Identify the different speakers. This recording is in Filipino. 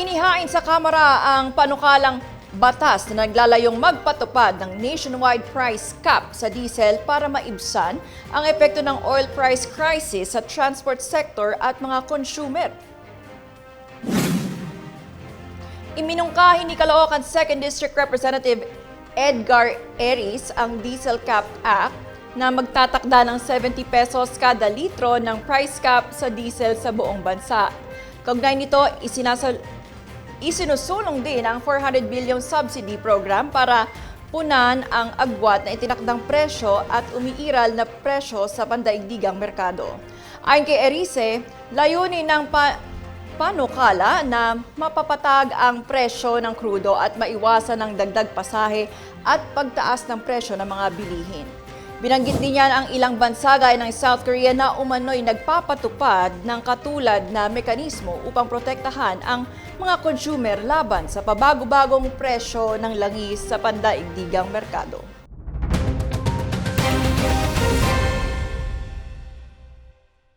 Speaker 1: Inihain sa Kamara ang panukalang batas na naglalayong magpatupad ng nationwide price cap sa diesel para maibsan ang epekto ng oil price crisis sa transport sector at mga consumer. Iminungkahi ni Caloocan 2nd District Representative Edgar Eris ang Diesel Cap Act na magtatakda ng 70 pesos kada litro ng price cap sa diesel sa buong bansa. Kaugnay nito, isinusulong din ang 400 billion subsidy program para punan ang agwat na itinakdang presyo at umiiral na presyo sa pandaigdigang merkado. Ayon kay Erice, layunin ng panukala na mapapatag ang presyo ng krudo at maiwasan ang dagdag pasahe at pagtaas ng presyo ng mga bilihin. Binanggit din niya ang ilang bansa gaya ng South Korea na umano'y nagpapatupad ng katulad na mekanismo upang protektahan ang mga consumer laban sa pabago-bagong presyo ng langis sa pandaigdigang merkado.